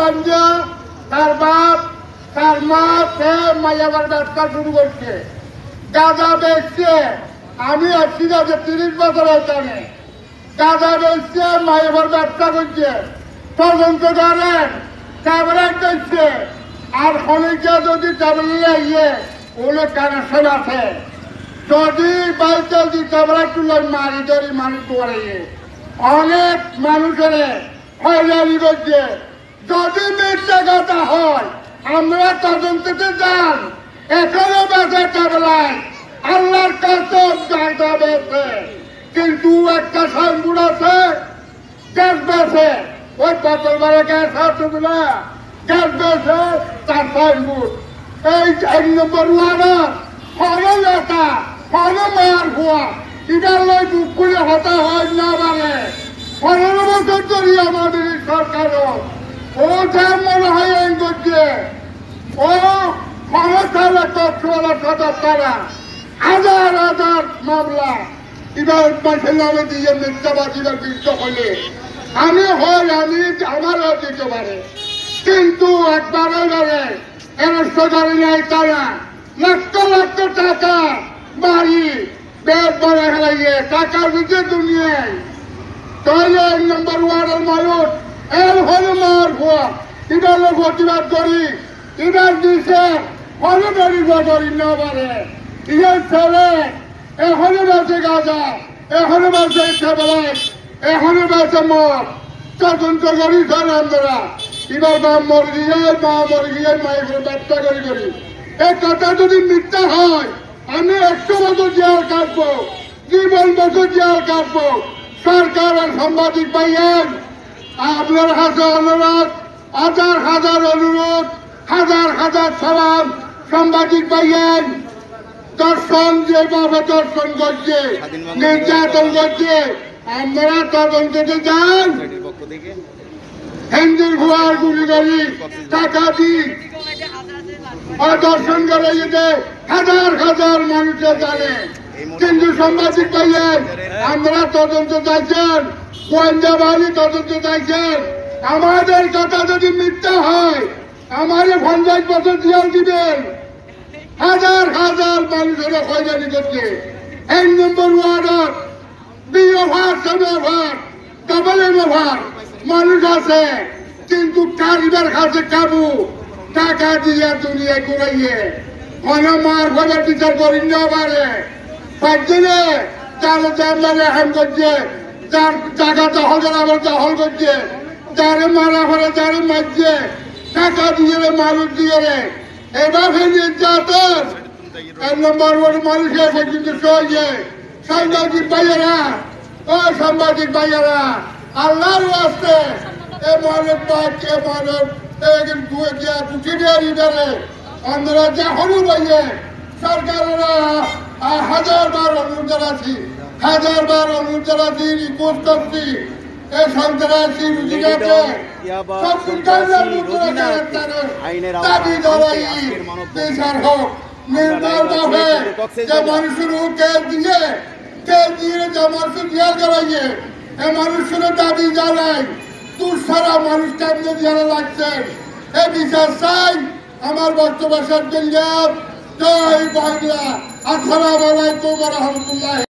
বাঞ্জা তার বাপ তার মা সে মাইয়াবার ব্যবসা শুরু করছে, গাঁজা বেচছে। আমি আসছি যে 30 বছর এখানে গাঁজা বেচছে, মাইয়াবার ব্যবসা করছে, তদন্ত করেন, ট্যাবলেট দিচ্ছে। আর খনিকে যদি ট্যাবলেট ইয়ে ওগুলো কানেকশন আছে, যদি বাইকে যদি ট্যাবলেট তুলে মারি ধরি মানুষ করে অনেক মানুষের হয়রানি করছে। যদি মিথ্যা কথা হয় আমরা তদন্ততে যান, এখনো বেঁচে ট্যাবলেট আল্লাহর কাছে গাঁজা বেছে। কিন্তু একটা সাইনবোর্ড আছে গ্যাস বেছে, ওই বোতল মারে গ্যাস আছে না, গ্যাস বেছে তার সাইনবোর্ড। এই 1 নম্বর ওয়ার্ডার কোনো নেতা কোনো মার হওয়া এটার লই বুক করে হতা হয় না। মানে 15 বছর ধরে আমাদের সরকার ও যা মনে হয় এই করছে, ও ক্ষমতার তথ্যওয়ালা সদস্যরা হাজার হাজার মামলা এবার মাসের নামে দিয়ে মিথ্যাবাদীরা বিরুদ্ধ হলে আমি হয় আমি আমারও দিতে পারে। কিন্তু একবারে গেলে এরস্ত গাড়ি নেই তারা লক্ষ লক্ষ টাকা বাড়ি বেদ বড় হেলাইয়ে টাকা দিতে দুনিয়ায়। তাহলে 1 নম্বর ওয়ার্ডের মানুষ এর হলে মার হওয়া এটার প্রতিবাদ করি, এটার দিছে হলে করি না পারে। ইয়ের ছেলে এখনো বেঁচে গাঁজা, এখনো বেঁচে ট্যাবলেট, এখনো বেঁচে মদ, তদন্ত করি স্যার আমরা। এবার বাপ মরে গিয়ে মা মরে গিয়ে মায়ের ব্যবসা করি। এই কথা যদি মিথ্যা হয় আমি 100 বছর জেল কাটবো, জীবন বছর জেল কাটবো। সরকার আর সাংবাদিক ভাইয়ের আপনার কাছে অনুরোধ, হাজার হাজার অনুরোধ, হাজার হাজার সালাম সাংবাদিক ভাইয়ের। দর্শন যেভাবে দর্শন করছে, নির্যাতন করছে, আমরা তদন্ততে যান। হিন্দুর ভুয়ার গুলি করি, টাকা দিই, দর্শন করে যেতে হাজার হাজার মানুষের জানে। কিন্তু সাংবাদিক ভাইয়ের আমরা তদন্ত চাইছেন, গোয়েন্দা বাহিনী তদন্ত চাইছেন। আমাদের কথা যদি মিথ্যা হয় আমারে 50 বছর জেল দিবেন। হাজার হাজার মানুষের হয়রানি করছে। 1 নম্বর ওয়ার্ডার বিওভার সবেভার ডবল এভার মানুষ আছে, কিন্তু কারিবার কাছে কাবু টাকা দিয়ে দুনিয়া ঘুরাইয়ে কোনো মার ঘরের বিচার করি না পারে। পাঁচজনে যারা জানলারে হাম করছে, যার টাকা দখল করে আবার দখল করছে, যারে মারা ঘরে যারে মারছে, টাকা দিয়ে মানুষ দিয়ে এভাবে নির্যাতন। 1 নম্বর ওয়ার্ড মানুষের পর্যন্ত সহজে সাংবাদিক ভাইয়েরা, ও সাংবাদিক ভাইয়েরা আল্লাহর ওয়াস্তে এ মানব বাচ্চা মানব আমরা যখনই বইয়ে সরকারেরা 1000 বার অনুরোধ জানাচ্ছি, 1000 বার অনুরোধ জানাচ্ছি, রিকোয়েস্ট করছি। এই সন্ত্রাসী রুজিকাকে দাবি ধরাই বিচার হোক নির্দলভাবে। যে মানুষের কেস দিয়ে যে মানুষের জেল করাইয়ে এই মানুষের দাবি জানাই। দুঃসারা মানুষ কেমনে জেলে লাগছেন এ বিচার চাই। আমার বক্তব্য শেষ করলাম। জয় বাংলা। আসসালামু আলাইকুম ওয়া রাহমাতুল্লাহ।